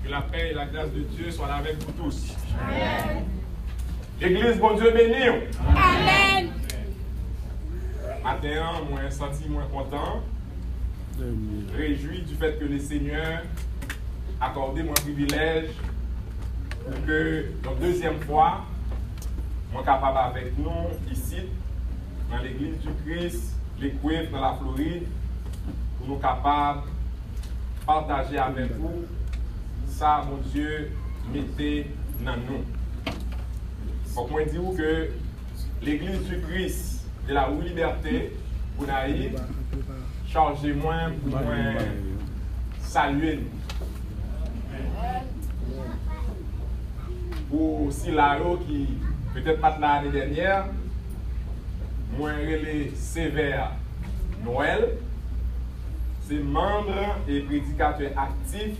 Que la paix et la grâce de Dieu soient là avec vous tous. Amen. L'église, bon Dieu béni. Amen. Matin, moi, senti moins content. Réjoui du fait que le Seigneur a accordé mon privilège pour que, la deuxième fois, moi capable avec nous ici, dans l'église du Christ, l'Équif, dans la Floride, pour nous capables de partager avec vous ça, mon Dieu, mettez dans nous. Donc, moi, je dis que l'église du Christ de la Rue Liberté, pour naïf, chargez-moi pour saluer nous. Pour Silaro qui peut-être pas l'année dernière, moi relais sévère Noël, c'est membre et prédicateur actif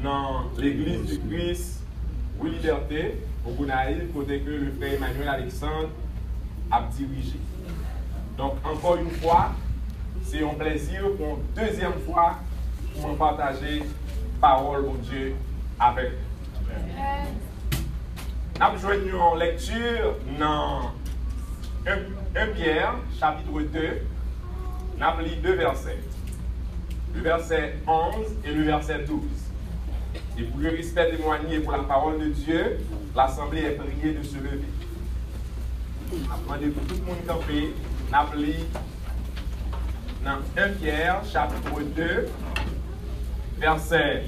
dans l'église du Christ Rue Liberté, au Bounaïl, côté que le frère Emmanuel Alexandre a dirigé. Donc, encore une fois, c'est un plaisir pour une deuxième fois pour partager parole de Dieu avec vous. Nous avons joué une lecture dans 1 Pierre, chapitre 2. Nous avons lu 2 versets. Le verset 11 et le verset 12. Et pour le respect témoigné pour la parole de Dieu, l'Assemblée est priée de se lever. Nous avons demandé pour tout le monde camper. Nous avons lu dans 1 Pierre, chapitre 2, verset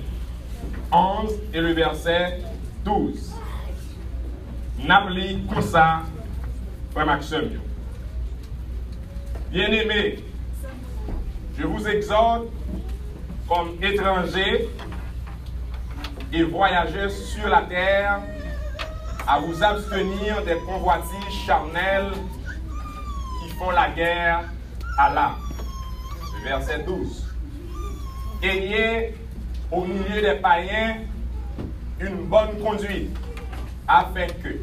11 et le verset 12. Nous avons lu comme ça, Frère Maxime. Bien-aimés, je vous exhorte comme étrangers et voyageurs sur la terre à vous abstenir des convoitises charnelles qui font la guerre à l'âme. Le verset 12. Ayez au milieu des païens une bonne conduite, afin que,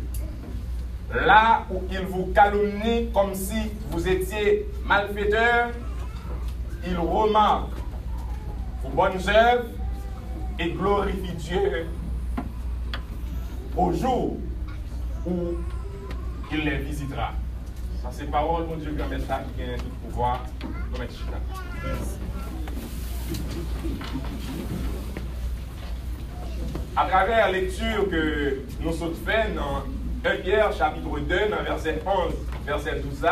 là où ils vous calomnient comme si vous étiez malfaiteurs, ils remarquent vos bonnes œuvres et glorifient Dieu au jour où il les visitera. Ça, c'est parole, mon Dieu, grand message qui a tout pouvoir. À travers la lecture que nous sommes faits dans 1 Pierre, chapitre 2, dans verset 11, verset 12,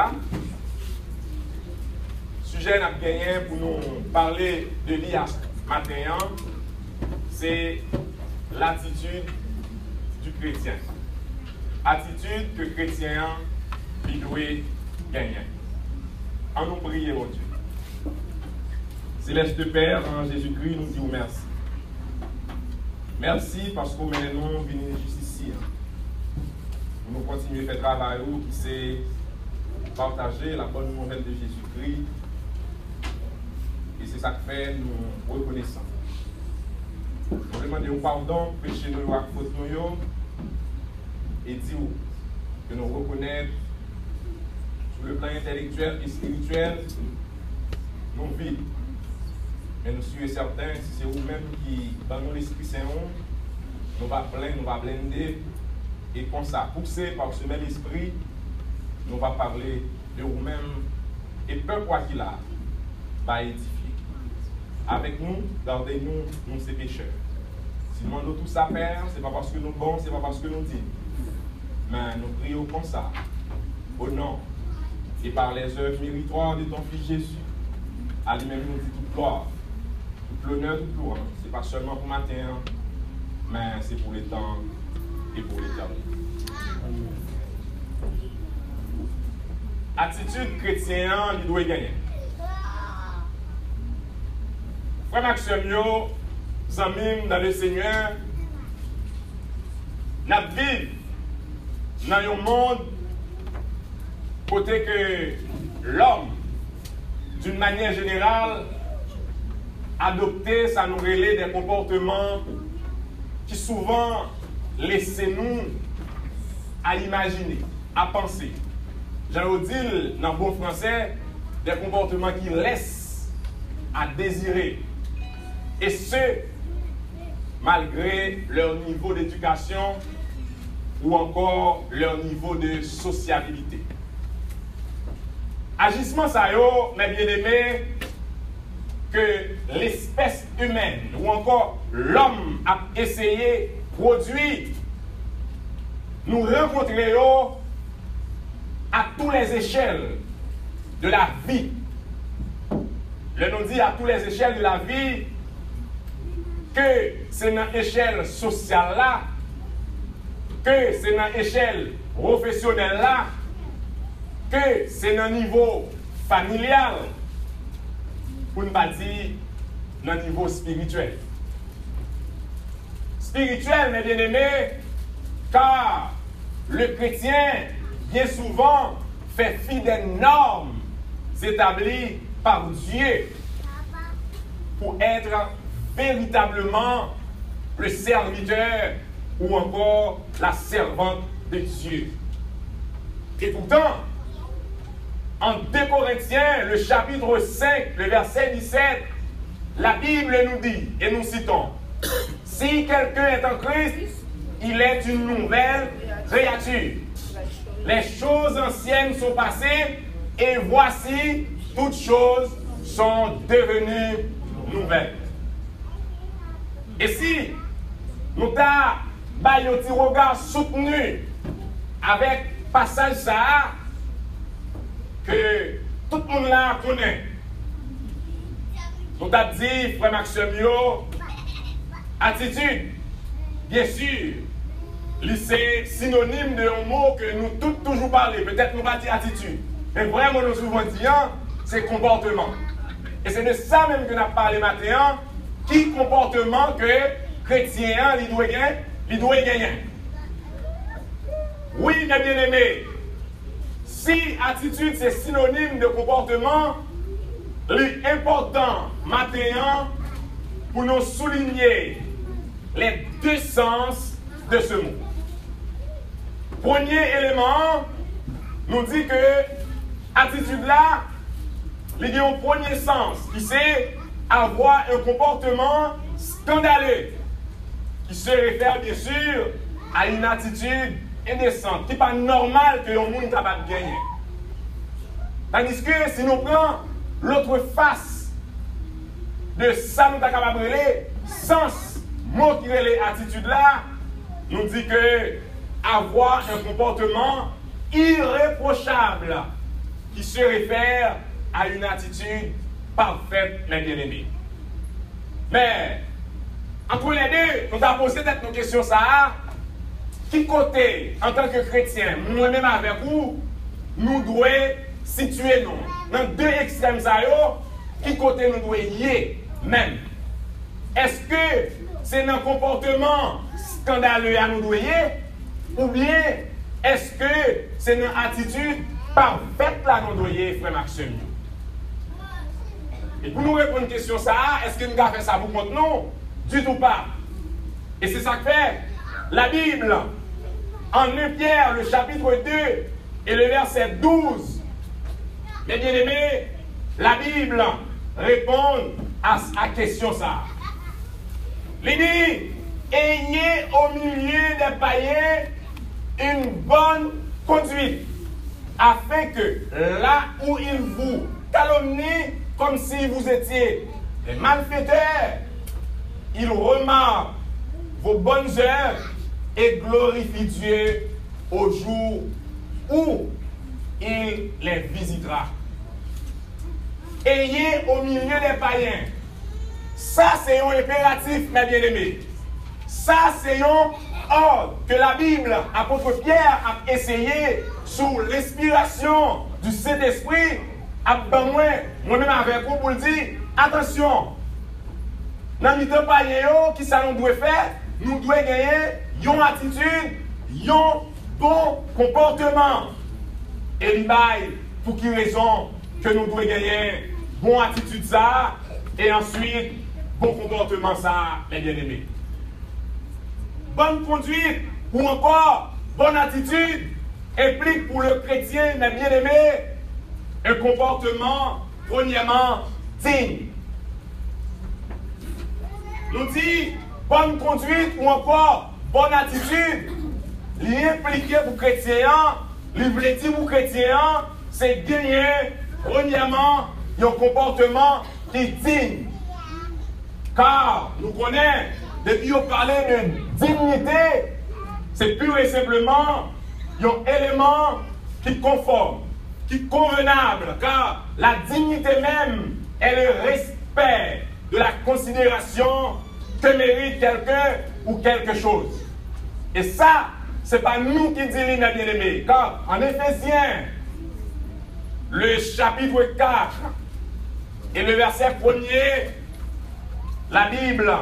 sujet n'a gagné pour nous parler de l'IA matin, c'est l'attitude du chrétien. Attitude que le chrétien doit gagner. En nous prier, mon Dieu. Céleste Père, en Jésus-Christ, nous disons merci. Merci parce que nous venons juste ici. Nous continuons à faire travail qui c'est partager la bonne nouvelle de Jésus-Christ. Et c'est ça que fait nous reconnaissons. Nous demandons pardon, péché nous à faute nous et dire que nous reconnaissons sur le plan intellectuel et spirituel nos vies. Mais nous sommes certains, si c'est vous-même qui, dans nos esprits saints, nous va plaindre, nous va blender, et comme ça, poussé par ce même esprit, nous va parler de vous-même, et peu quoi qu'il a, va édifier. Avec nous, gardez-nous, nous ces pécheurs. Si nous demandons tout ça faire, ce n'est pas parce que nous bons, ce n'est pas parce que nous disons. Mais nous prions comme ça, au nom et par les œuvres méritoires de ton Fils Jésus. À lui-même, nous dit toute gloire, toute l'honneur, toute louange. Ce n'est pas seulement pour matin, mais c'est pour les temps et pour l'éternité. Attitude chrétienne, il doit gagner. Frère Maxime, Zamim, dans le Seigneur, nous vivons dans un monde côté que l'homme, d'une manière générale, adopté, ça nous relève des comportements qui souvent laissent nous à imaginer, à penser. J'allais dire, dans le bon français, des comportements qui laissent à désirer. Et ceux malgré leur niveau d'éducation ou encore leur niveau de sociabilité. Agissement ça yo, mes bien-aimés, que l'espèce humaine ou encore l'homme a essayé de produire, nous rencontrons à toutes les échelles de la vie. Le nous dit à toutes les échelles de la vie que c'est dans l'échelle sociale là, que c'est dans l'échelle professionnelle là, que c'est dans le niveau familial, pour ne pas dire dans le niveau spirituel. Spirituel, mes bien-aimés, car le chrétien, bien souvent, fait fi des normes établies par Dieu pour être véritablement le serviteur ou encore la servante de Dieu. Et pourtant, en 2 Corinthiens, le chapitre 5, le verset 17, la Bible nous dit, et nous citons, « Si quelqu'un est en Christ, il est une nouvelle créature. Les choses anciennes sont passées, et voici, toutes choses sont devenues nouvelles. » Et si nous avons un petit regard soutenu avec passage ça, que tout le monde là connaît, nous avons dit, frère Maxime, attitude, bien sûr, c'est synonyme de un mot que nous tous toujours parlons. Peut-être nous ne pas dire attitude, mais vraiment nous souvent dit, c'est comportement. Et c'est de ça même que nous avons parlé maintenant, qui comportement que chrétien, il doit gagner. Oui, mes bien-aimés, si attitude c'est synonyme de comportement, l'important maintenant pour nous souligner les deux sens de ce mot. Premier élément, nous dit que attitude là, il y a un premier sens qui c'est avoir un comportement scandaleux qui se réfère bien sûr à une attitude indécente, qui n'est pas normal que le monde soit capable de gagner. Tandis que si nous prenons l'autre face de ça, nous sommes capables de relire, sens, mot qui relève attitude là, nous dit que avoir un comportement irréprochable qui se réfère à une attitude parfaite, mes bien-aimés. Mais, entre les deux, nous avons posé cette question ça. Qui côté, en tant que chrétien, moi-même avec vous, nous devons situer nous dans deux extrêmes, qui côté nous devons y même. Est-ce que c'est un comportement scandaleux à nous doyer, ou bien est-ce que c'est une attitude parfaite à nous doyer, frère Maxime? Et pour nous répondre à une question, est-ce que nous avons fait ça pour contre nous? Du tout pas. Et c'est ça que fait la Bible. En 1 Pierre, le chapitre 2 et le verset 12, mes bien-aimés, la Bible répond à la question ça. Il dit, ayez au milieu des païens une bonne conduite, afin que là où ils vous calomnient comme si vous étiez des malfaiteurs, ils remarquent vos bonnes œuvres et glorifie Dieu au jour où il les visitera. Ayez au milieu des païens. Ça, c'est un impératif, mes bien-aimés. Ça, c'est un ordre que la Bible, apôtre Pierre, a essayé sous l'inspiration du Saint-Esprit, à moi-même avec vous pour le dire, attention, dans les deux païens, qui ça nous doit faire? Nous devons gagner une attitude, un bon comportement. Et il pour quelle raison que nous devons gagner bonne attitude ça, et ensuite bon comportement ça, mes bien-aimés. Bonne conduite ou encore bonne attitude implique pour le chrétien, mes bien-aimés, un comportement premièrement digne. Nous dit bonne conduite ou encore bonne attitude, l'impliqué pour chrétien, l'impliqué pour chrétien, c'est gagner, premièrement, un comportement qui est digne. Car nous connaissons, depuis qu'on parlait de dignité, c'est pur et simplement un élément qui est conforme, qui est convenable, car la dignité même est le respect de la considération que mérite quelqu'un ou quelque chose. Et ça, ce n'est pas nous qui disons, mes bien-aimés, car en Éphésiens, le chapitre 4 et le verset 1er, la Bible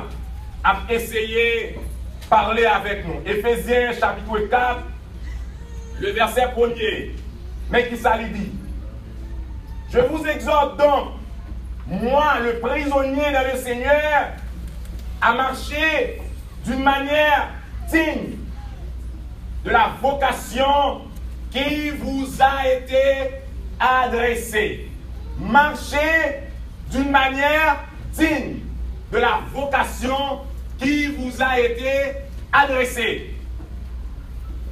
a essayé de parler avec nous. Éphésiens chapitre 4, le verset 1er. Mais qui ça lui dit? Je vous exhorte donc, moi, le prisonnier dans le Seigneur, à marcher d'une manière digne de la vocation qui vous a été adressée. Marchez d'une manière digne de la vocation qui vous a été adressée.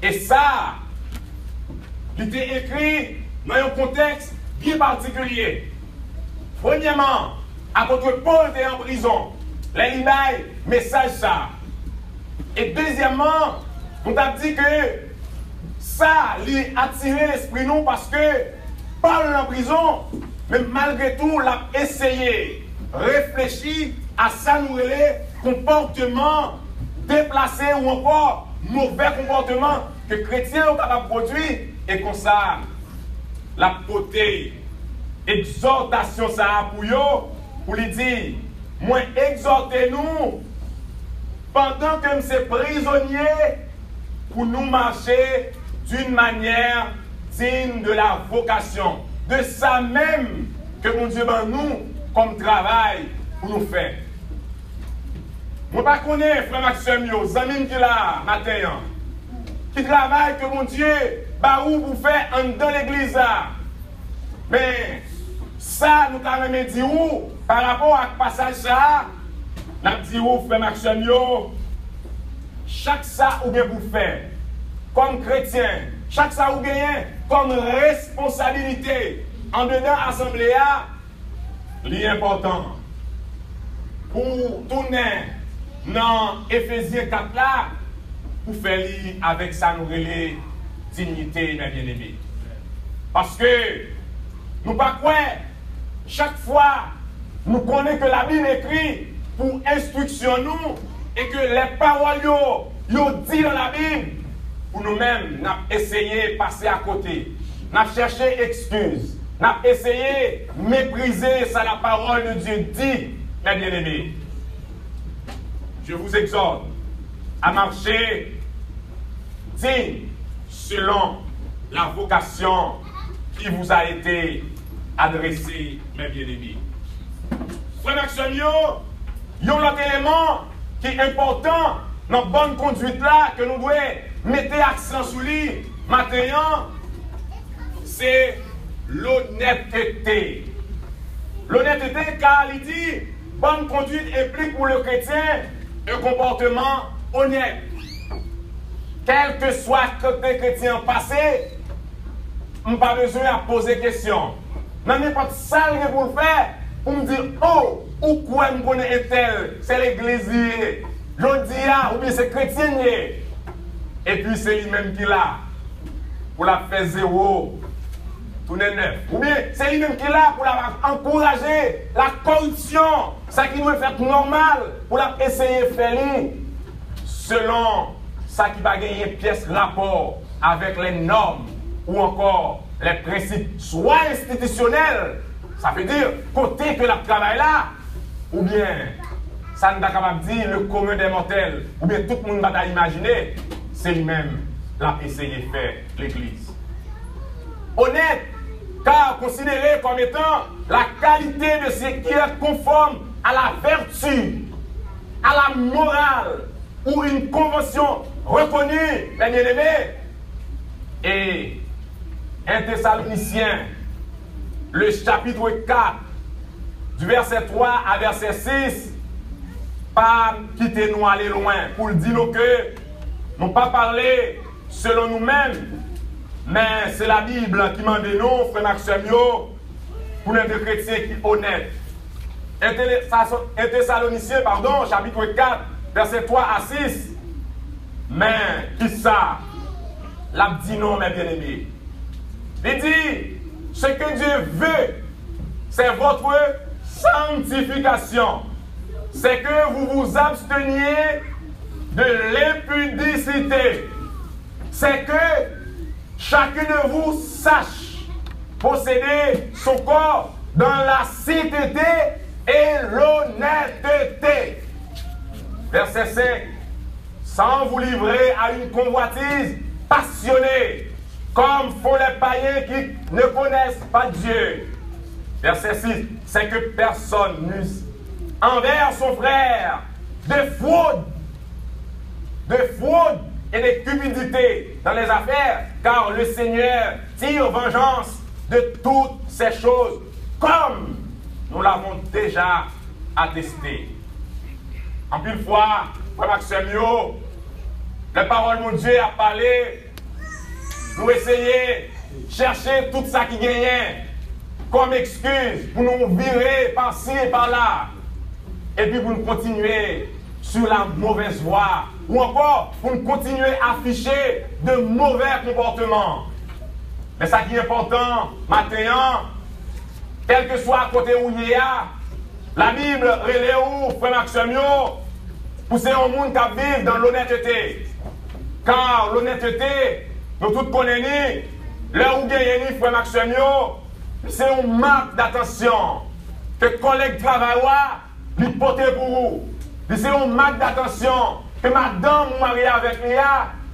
Et ça, il était écrit dans un contexte bien particulier. Premièrement, à cause que Paul était en prison, les libaye message ça. Et deuxièmement, on a dit que ça lui a attiré l'esprit nous parce que Paul en prison, mais malgré tout, il a essayé, réfléchi à ça nous les comportements déplacés ou encore mauvais comportements que les chrétiens sont capables de produire. Et comme ça, la potée, exhortation ça pour eux, pour lui dire, moi exhortez-nous pendant que nous sommes prisonniers pour nous marcher d'une manière digne de la vocation. De ça même que mon Dieu ben nous comme travail pour nous faire. Je ne connais pas frère Maxime, les amis qui là matin, qui travaille que mon Dieu bah où vous faites dans l'église là. Mais ça nous avons dit où par rapport à ce passage ça, nous avons dit où frère Maxime, chaque ça ou bien vous faites comme chrétien, chaque ça ou bien comme responsabilité en dedans l'assemblée, l'important pour tourner dans Éphésiens 4 là, pour faire lire avec ça nous relais dignité, mes bien-aimés. Parce que nous pas quoi, chaque fois nous connaissons que la Bible écrit pour instruction nous et que les paroles yo dit dans la Bible, pour nous-mêmes, nous avons essayé de passer à côté. Nous avons cherché excuse. Nous avons essayé de mépriser ça, la parole de Dieu dit, mes bien-aimés. Je vous exhorte à marcher digne selon la vocation qui vous a été adressée, mes bien-aimés. Frère Maxime, il y a un autre élément qui est important dans la bonne conduite là, que nous devons mettre accent sur lui maintenant, c'est l'honnêteté. L'honnêteté, car il dit, bonne conduite implique pour le chrétien un comportement honnête. Quel que soit le chrétien passé, on n'a pas besoin de poser question. Dans n'importe ça que vous le faire, pour me dire, oh, ou quoi me connaît un tel, c'est l'église, l'audia, ou bien c'est chrétien. Et puis c'est lui-même qui l'a, pour la faire zéro, tourner neuf. Ou bien c'est lui-même qui l'a, pour la encourager la corruption, ça qui doit faire normal, pour la essayer de faire selon ça qui va gagner pièce rapport avec les normes ou encore les principes, soit institutionnels, ça veut dire côté que la travail là, ou bien ça ne va pas dire le commun des mortels, ou bien tout le monde va imaginer, c'est lui-même l'a essayé de faire l'église. Honnête, car considéré comme étant la qualité de ce qui est conforme à la vertu, à la morale, ou une convention reconnue, les bien-aimés. Et 1 Thessaloniciens, le chapitre 4, du verset 3 à verset 6, pas quitter nous aller loin pour dire que nous pas parler selon nous-mêmes, mais c'est la Bible qui m'a dit nous, frère Maxime, pour être des chrétiens qui sont honnêtes. Et Thessaloniciens, pardon, chapitre 4, verset 3 à 6. Mais qui ça? L'a dit non, mes bien-aimés. Il dit, ce que Dieu veut, c'est votre sanctification. C'est que vous vous absteniez de l'impudicité. C'est que chacun de vous sache posséder son corps dans la sainteté et l'honnêteté. Verset 5. Sans vous livrer à une convoitise passionnée, comme font les païens qui ne connaissent pas Dieu. Verset 6. C'est que personne n'use envers son frère de fraude et de cupidité dans les affaires, car le Seigneur tire vengeance de toutes ces choses, comme nous l'avons déjà attesté. En plus de fois, Frère Maxime, la parole de Dieu a parlé, nous essayer de chercher tout ça qui gagnait comme excuse pour nous virer par-ci et par-là, et puis pour nous continuer sur la mauvaise voie, ou encore pour nous continuer à afficher de mauvais comportements. Mais ça qui est important, maintenant, quel que soit à côté où il y a, la Bible relève où, Frère Maxime, pour ces gens qui vivent dans l'honnêteté. Car l'honnêteté, nous tous connaissons, là où gagnez, Frère Maxime, c'est un manque d'attention que le collègue travaille, lui porter pour vous. C'est un manque d'attention que madame ou mariée avec lui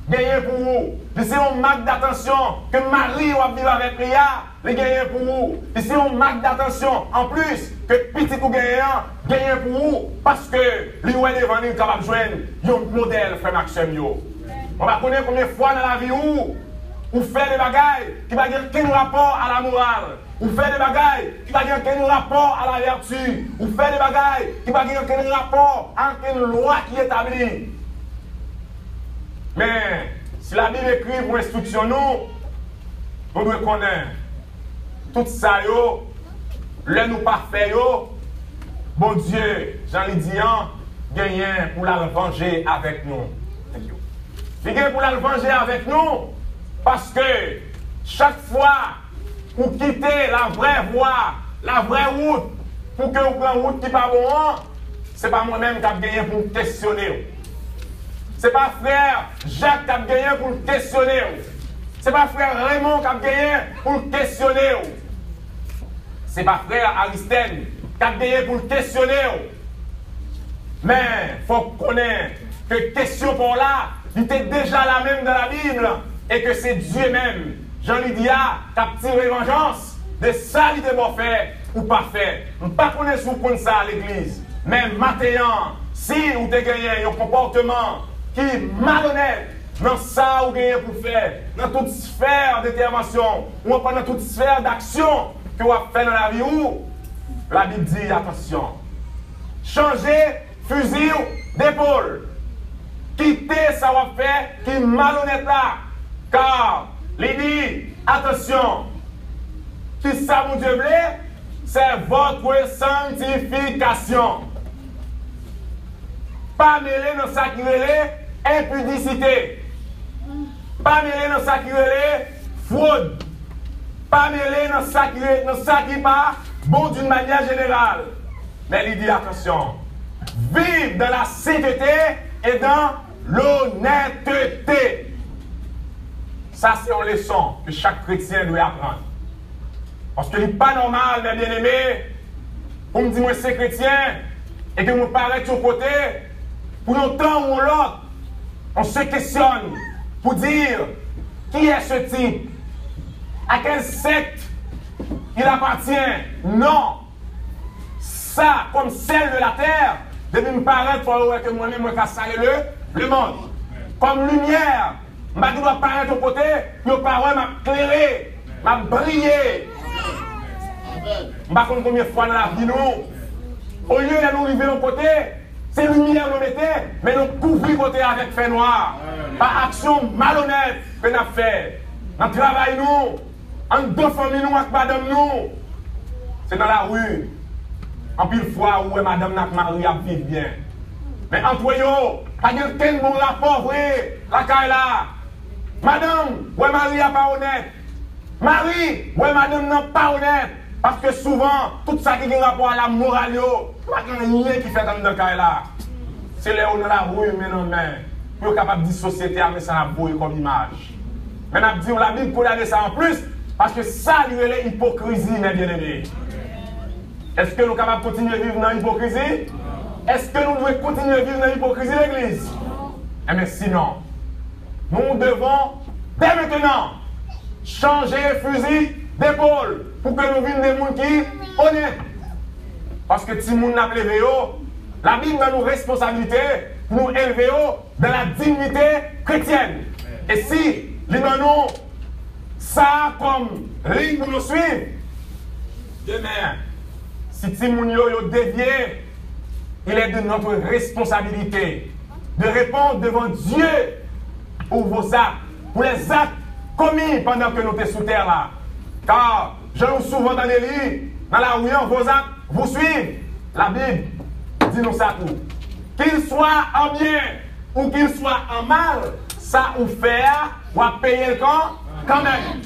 gagne pour vous. C'est un manque d'attention que Marie ou vivre avec lui gagne pour vous. C'est un manque d'attention en plus que petit ou gagne pour vous parce que lui est devant nous capable de joindre un modèle, Frère Maxime. On va connaître combien de fois dans la vie où fait des bagailles qui va dire quel rapport à la morale. Ou fait des bagailles qui va dire quel rapport à la vertu. Ou fait des bagailles qui va dire quel rapport à quelle loi qui est établie. Mais si la Bible écrit pour instruction nous devons connaître tout ça, le nous parfait, bon Dieu, Jean-Lydian, gagne pour la venger avec nous. Il gagne pour la venger avec nous parce que chaque fois pour quitter la vraie voie, la vraie route, pour que vous preniez une route qui n'est pas bonne, ce n'est pas moi-même qui ai gagné pour questionner. Ce n'est pas frère Jacques qui a gagné pour questionner. Ce n'est pas frère Raymond qui a gagné pour questionner. Ce n'est pas frère Aristide qui a gagné pour questionner. Mais il faut connaître que question pour là, il était déjà la même dans la Bible et que c'est Dieu même. Jean-Lydia qui a tiré vengeance de ça il était bon fait ou pas fait. On ne pas connaître sous comme ça à l'église. Mais maintenant, si vous avez gagné un comportement qui est malhonnête, dans ça vous gagnez pour faire, dans toute sphère d'intervention, ou pas dans toute sphère d'action que vous avez fait dans la vie, où la Bible dit attention. Changez fusil d'épaule. Quittez ça vous fait qui est malhonnête là. Car il dit attention. Qui ça mon Dieu voulait? C'est votre sanctification. Pas mêler dans ça qui est impudicité. Pas mêler dans ça qui est fraude. Pas mêler dans ça qui est pas bon d'une manière générale. Mais il dit attention. Vive dans la sainteté et dans l'honnêteté. Ça, c'est une leçon que chaque chrétien doit apprendre. Parce que ce n'est pas normal, mes bien-aimés, pour me dire que c'est chrétien et que je me paraît de son côté, pour un temps ou l'autre, on se questionne pour dire qui est ce type, à quelle secte il appartient. Non, ça, comme celle de la terre, depuis me paraître, il faut que moi-même, je fasse le monde. Comme lumière, je dois paraître au côté, puis les paroles m'a éclairé, m'a brillé. Je ne sais pas combien de fois dans la vie, nous, au lieu de nous arriver au côté, c'est lumière nous mettez, mais nous couvrir côté avec fait noir. Par action malhonnête que nous avons fait. Dans le travail, nous, en deux familles, nous, avec madame, nous. C'est dans la rue. En pile fois où madame n'a marié à vivre bien. Mais entre eux, pas de quel bon rapport, vrai, la caille là. Madame, ouais, Marie n'est pas honnête. Marie, ouais, madame n'est pas honnête. Parce que souvent, tout ça qui a rapport à la morale, pas rien qui fait dans le cas là. C'est là où on a la rue, mais non, mais pour être capable de dire société, mais ça a beau comme image. Mais on a dit, la Bible condamne ça en plus, parce que ça, lui, est l'hypocrisie, mes bien-aimés. Est-ce que nous sommes capables de continuer à vivre dans l'hypocrisie? Est-ce que nous devons continuer à vivre dans l'hypocrisie, l'Église? Eh bien, sinon, nous devons, dès maintenant, changer le fusil d'épaule pour que nous vivions des gens qui sont honnêtes. Parce que si nous n'avons élevé, la Bible donne nos responsabilités pour nous élever dans la dignité chrétienne. Et si nous donnons ça comme ligne pour nous suivre, demain, si Timoun yo dévié, il est de notre responsabilité de répondre devant Dieu pour vos actes, pour les actes commis pendant que nous sommes sous terre là. Car, je nous souvent dans les lits, dans la rue, vos actes vous suivent. La Bible dit nous ça tout. Qu'il soit en bien ou qu'il soit en mal, ça ou faire, ou à payer le camp, quand même.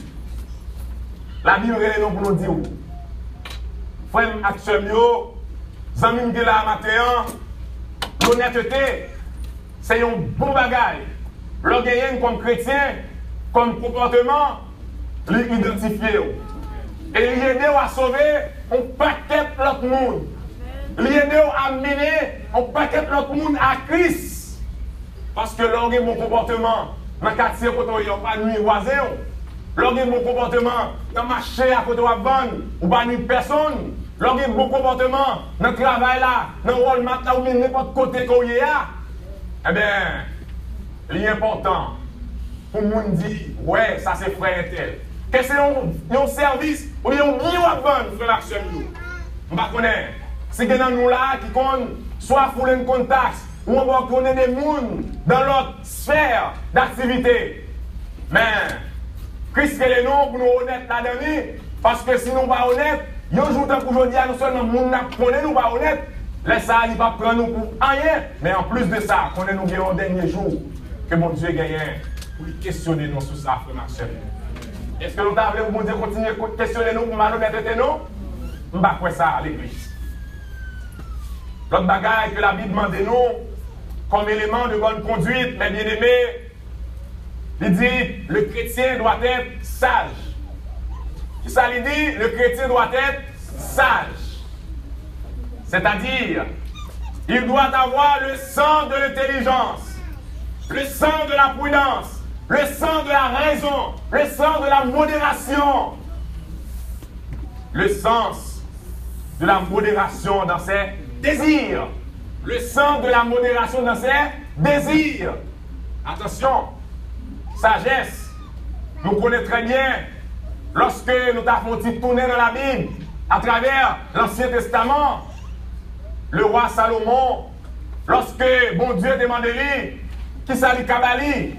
La Bible est là pour nous dire. Frère Axel Yo, Zamim de la matin, l'honnêteté, c'est un bon bagage. L'orgueil comme chrétien, comme comportement, l'identifier. Et l'aider à sauver un paquet l'autre monde. L'aider à mener un paquet l'autre monde à Christ. Parce que l'orgueil mon comportement, dans le quartier, quand il n'y a pas de nuit voisin, l'orgueil mon comportement, dans le marché à côté de la bande, ou pas de personne. L'orgueil bon comportement, dans le travail là, dans le Walmart là, ou bien n'importe côté qu'on y a, eh bien, l'important, pour le monde dire, ouais, ça c'est frère et tel. Qu'est-ce que c'est un service, ou bien un bien à vendre, frère l'action nous. On va connaître. C'est que dans nous là, qui compte, soit fouler un contact, ou on va connaître des gens dans notre sphère d'activité. Mais, Christ est le nom pour nous honnêtes là-dedans, parce que si nous ne sommes pas honnêtes, il y a un jour aujourd'hui, non seulement nous ne connaissons pas honnête, les ça, il va prendre nous pour rien, mais en plus de ça, qu'on est nous gagnons au dernier jour, que mon Dieu gagne pour questionner nous sur ça, frère Marcel. Est-ce que nous avons voulu continuer à questionner nous pour malhonnêteté nous? On va faire ça à l'église. L'autre bagaille que la Bible demande nous, comme élément de bonne conduite, mes bien-aimés, il dit le chrétien doit être sage. Ça lui dit, le chrétien doit être sage. C'est-à-dire, il doit avoir le sang de l'intelligence, le sang de la prudence, le sang de la raison, le sang de la modération, le sens de la modération dans ses désirs, le sang de la modération dans ses désirs. Attention, sagesse, nous connaissons très bien. Lorsque nous avons tourné dans la Bible, à travers l'Ancien Testament, le roi Salomon, lorsque bon Dieu demandait lui, qui s'allie Kabali,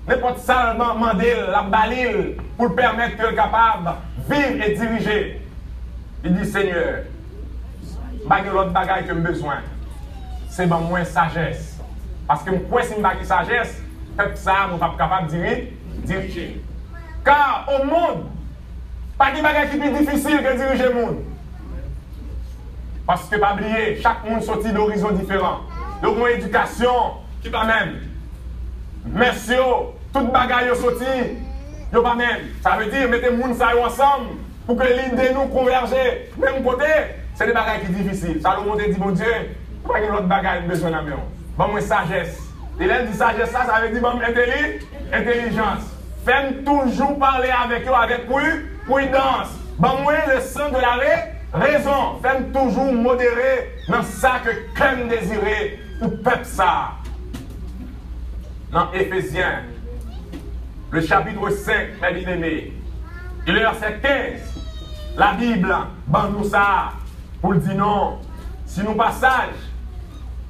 n'importe ça demandé la balile pour le permettre qu'il soit capable de vivre et diriger. Il dit Seigneur, il y a l'autre bagaille que j'ai besoin, c'est moins sagesse. Parce que moi, si je suis sagesse, peut-être ça, je ne suis pas capable de diriger. Car au monde, pas de bagage qui est plus difficile que diriger le monde. Parce que, pas oublier, chaque monde sortit d'horizons différents. Donc, mon éducation, qui pas même. Merci, toute bagaille sorti, yo pas même. Ça veut dire, mettez les gens ensemble pour que l'idée nous converge. Même côté, c'est des bagages qui sont difficiles. Salomon te dit, bon Dieu, pas de l'autre bagage besoin de moi. Bon, moi, sagesse. Et là, il dit sagesse, ça veut dire, bon, intelligence. Faites toujours parler avec eux avec prudence. Bon, moi, le sang de la raison. Faites toujours modérer dans ça que crème désiré ou peuple ça. Dans Éphésiens, le chapitre 5, mes bien-aimés, et le verset 15, la Bible, nous ça, pour le dire non, si nous pas sages,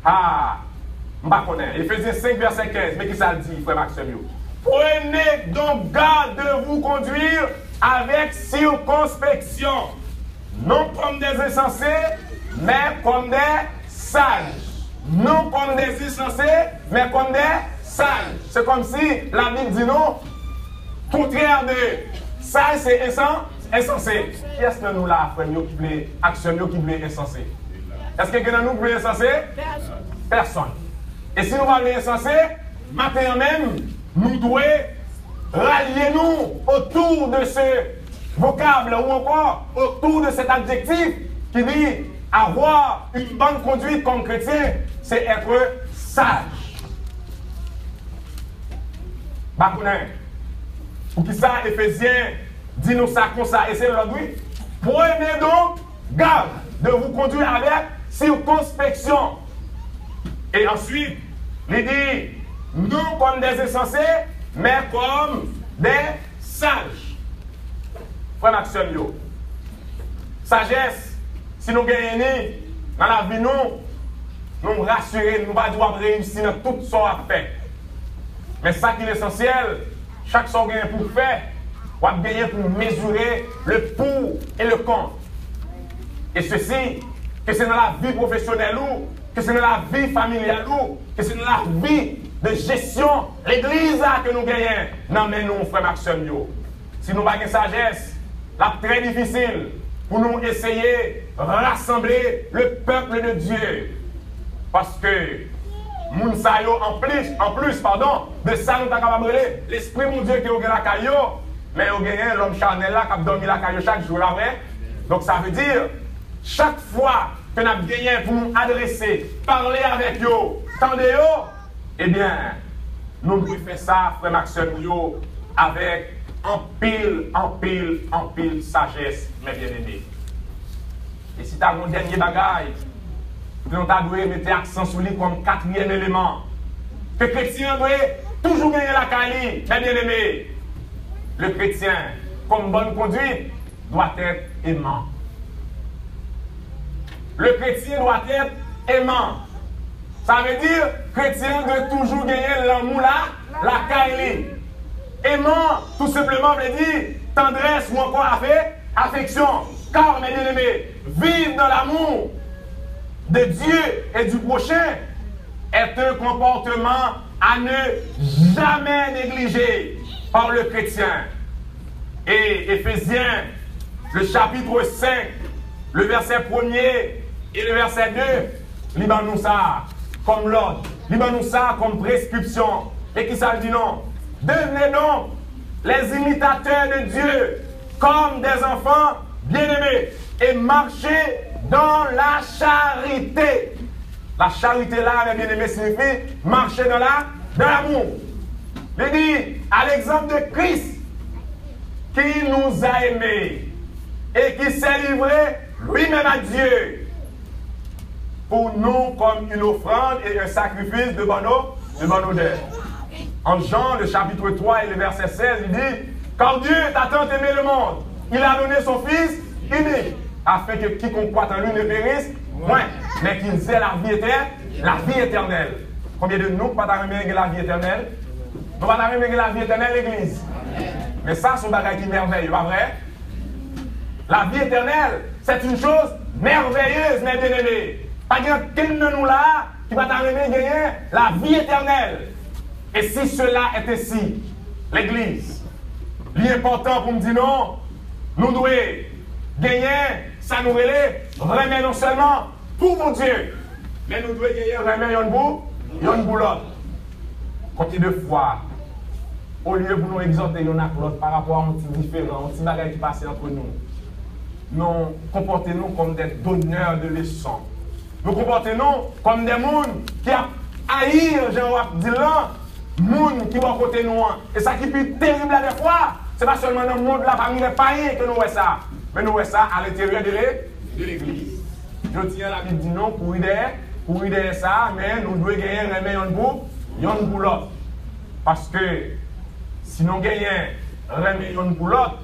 Ah, je ne connais pas. Éphésiens 5, verset 15. Mais qui ça le dit, frère Maxime? Prenez donc garde de vous conduire avec circonspection. Non comme des insensés, mais comme des sages. Non comme des insensés, mais comme des sages. C'est comme si la Bible dit non. Contraire de sage, c'est insensé. Qui est-ce que nous là, frère, qui voulait action, qui voulait insensé? Est-ce que quelqu'un de nous voulait insensé? Personne. Et si nous voulons insensé, maintenant même, nous devons rallier nous autour de ce vocable ou encore autour de cet adjectif qui dit avoir une bonne conduite comme chrétien, c'est être sage. Bakounen, pour qui ça, Éphésiens dit nous ça comme ça, et c'est l'autre, oui. Prenez donc garde de vous conduire avec circonspection. Et ensuite, il dit non comme des insensés, mais comme des sages. Frère Maxime, yo. Sagesse, si nous gagnons dans la vie, nous rassurer, nous ne devons réussir dans tout ce qu'on a fait. Mais ça qui est essentiel, chaque chose gagne pour faire, on va gagner pour mesurer le pour et le contre. Et ceci, que c'est dans la vie professionnelle ou, que c'est dans la vie familiale ou, que c'est dans la vie de gestion, l'église que nous gagnons. Non, mais nous, frère Maxime, si nous n'avons pas de sagesse, c'est très difficile pour nous essayer de rassembler le peuple de Dieu. Parce que, Mounsayo, en plus, de ça, nous sommes capables de l'esprit mon Dieu qui est la caillou, mais nous avons l'homme charnel là qui a dormi la caillou chaque jour après. Donc ça veut dire, chaque fois que nous avons gagné pour nous adresser, parler avec eux, tendez eux, eh bien, nous devons faire ça, frère Maxime, avec en pile sagesse, mes bien-aimés. Et si tu as un dernier bagage, nous devons mettre l'accent sur lui comme quatrième élément. Que le chrétien doit toujours gagner la qualité, mes bien-aimés. Le chrétien, comme bonne conduite, doit être aimant. Le chrétien doit être aimant. Ça veut dire que le chrétien doit toujours gagner l'amour là, la qualité. Aimant, tout simplement, veut dire tendresse ou encore affection. Car, mes bien-aimés, vivre dans l'amour de Dieu et du prochain est un comportement à ne jamais négliger par le chrétien. Et Éphésiens, le chapitre 5, le verset 1er et le verset 2, libère-nous ça comme l'ordre, libère-nous ça comme prescription. Et qui ça dit non? Devenez donc les imitateurs de Dieu comme des enfants bien-aimés et marchez dans la charité. La charité là, mes bien-aimés, signifie marcher dans l'amour. Il dit, à l'exemple de Christ, qui nous a aimés et qui s'est livré lui-même à Dieu pour nous comme une offrande et un sacrifice de bonne odeur. En Jean, le chapitre 3 et le verset 16, il dit, car Dieu a tant aimé le monde, il a donné son Fils unique, afin que quiconque croit en lui ne périsse point, mais qu'il ait la vie éternelle. Combien de nous ne pas aimer la vie éternelle? Nous ne pas aimer la vie éternelle, l'Église. Mais ça, c'est un bagage qui est merveilleux, pas vrai? La vie éternelle, c'est une chose merveilleuse, mes bien-aimés. Pas quelqu'un de nous là qui va t'arriver gagner la vie éternelle. Et si cela est ainsi, l'Église, l'important pour me dire non, nous devons gagner, ça nous remet non seulement pour mon Dieu, mais nous devons gagner remet yon boulot. Combien de fois, au lieu de nous exhorter l'un à l'autre par rapport à un petit différent, un petit bagage qui passe entre nous, nous comportons-nous comme des donneurs de leçons. Nous comportons-nous comme des gens qui a haï, j'ai dit là, gens qui vont côté nous. Et ça qui est plus terrible à des fois, ce n'est pas seulement dans le monde de la famille des païens que nous voyons ça, mais nous voyons ça à l'intérieur de l'Église. Je tiens la Bible dit non pour aider ça, mais nous devons gagner un yon pour l'autre. Parce que si nous gagnons un yon pour l'autre,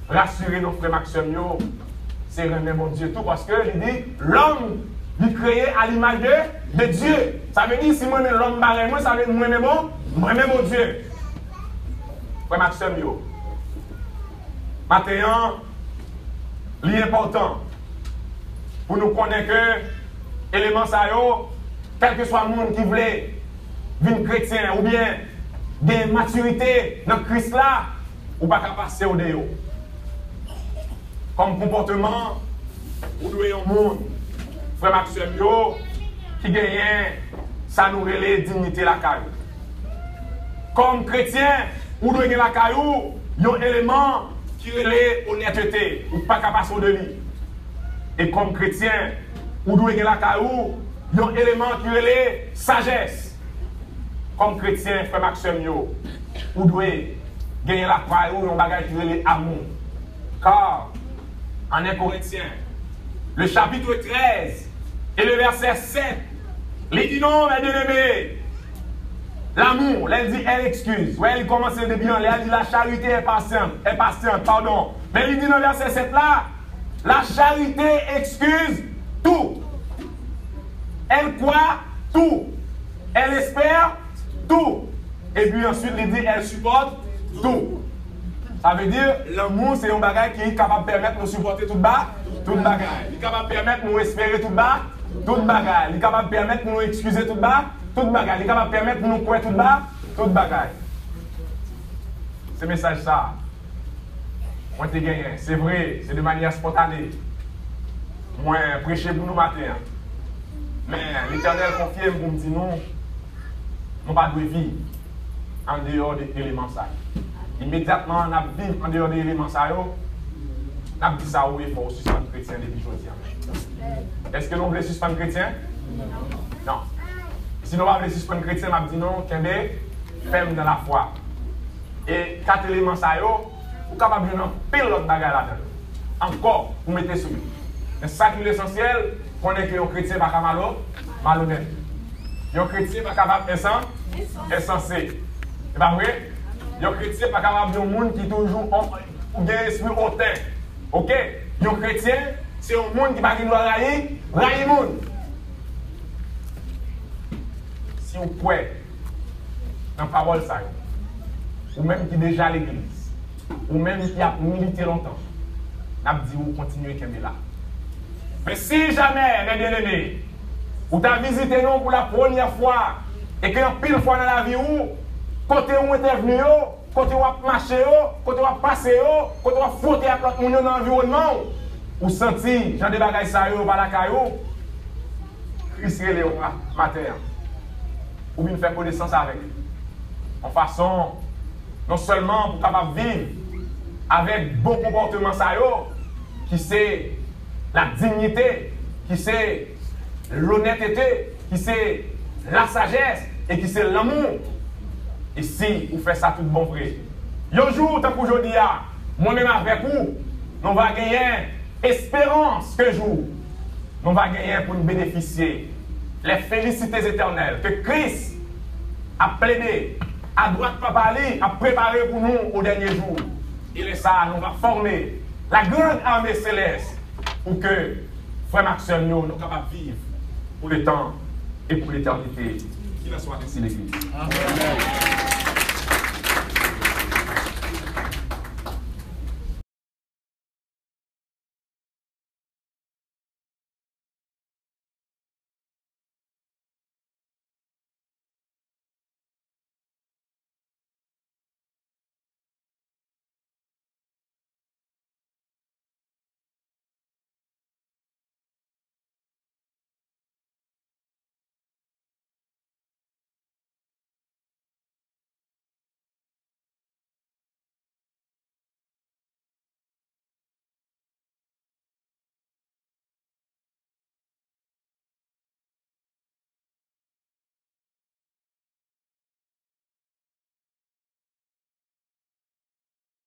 rassurer nos frères Maxime, c'est remettre mon Dieu tout, parce que il dit l'homme il créé à l'image de Dieu. Ça veut dire si moi l'homme barré moi, ça veut dire moi-même mon Dieu. Frère Maxime yo. Maintenant, l'important pour nous connaître que élément ça yo, quel que soit le monde qui voulait venir chrétien ou bien des maturité dans Christ là, ou pas qu'à passer au déo. Comme comportement, ou doit un monde, frère Maxime yo, qui gagne, ça nous relève dignité la caillou. Comme chrétien, ou doit gagner la caillou, un élément qui relève honnêteté, ou pas qu'à passer au délit. Et comme chrétien, ou doit gagner la caillou, un élément qui relève sagesse. Comme chrétien, frère Maxime yo, ou doit gagner la caillou, un bagage qui relève amour. Car, en 1 Corinthiens, le chapitre 13 et le verset 7, il dit non, mes bien-aimés, l'amour, elle dit elle excuse. Ouais, il commence de bien, elle dit la charité est patiente, pardon. Mais il dit dans le verset 7 là, la charité excuse tout. Elle croit tout. Elle espère tout. Et puis ensuite, il dit elle supporte tout. Ça veut dire, l'amour, c'est un bagage qui est capable de permettre de nous supporter tout bagage. Il est capable de permettre de nous espérer tout bagage. Il est capable de permettre de nous excuser tout bagage. Il est capable de permettre de nous croire tout bagage. Ce message ça, moi t'ai gagné. C'est vrai, c'est de manière spontanée. Moi, prêcher pour nous matin. Mais l'Éternel confirme pour me dire non, nous ne pouvons pas vivre en dehors des éléments ça. Immédiatement, on a vécu en dehors des éléments ça, on a dit ça où il faut suspendre chrétien depuis aujourd'hui. Est-ce que nous voulons suspendre chrétien? Non. Si nous voulons suspendre chrétien, on a dit non, qu'on est ferme dans la foi. Et 4 éléments ça, vous êtes capable de faire pile l'autre bagarre là-dedans. Encore, vous mettez sur lui. Mais ça qui est l'essentiel, qu'on est que un chrétien va malhonnête. Un chrétien va capable insensé. C'est pas vrai? Un chrétien pas capable de un monde qui toujours un esprit hautain. OK? Un chrétien, c'est un monde qui va railler le monde. Si vous croyez dans la parole ça, ou même qui déjà à l'église, ou même qui a milité longtemps, on a dit vous continuez à là. Mais si jamais, mes bien-aimés, vous avez visité nous pour la première fois, et qu'il y a pile fois dans la vie où, côté où vous êtes venu, côté où vous avez marché, côté où vous avez passé, côté où vous avez foutu à l'autre monde dans l'environnement, vous sentez, j'en ai des bagages sérieux par la caillou, Christ est le matin. Ou bien faire connaissance avec. En façon, non seulement pour capable vivre avec bon comportement sérieux, qui c'est la dignité, qui c'est l'honnêteté, qui c'est la sagesse et qui c'est l'amour. Et si vous faites ça tout bon vrai, un jour, tant qu'aujourd'hui, moi-même avec vous, nous allons gagner espérance que jour. Nous allons gagner pour nous bénéficier les félicités éternelles que Christ a plaidé à droite Papa Ali, a préparé pour nous au dernier jour. Et ça, nous va former la grande armée céleste pour que Frère Maxime nous sommes capables de vivre pour le temps et pour l'éternité. Qu'il en soit ainsi l'Église. Amen.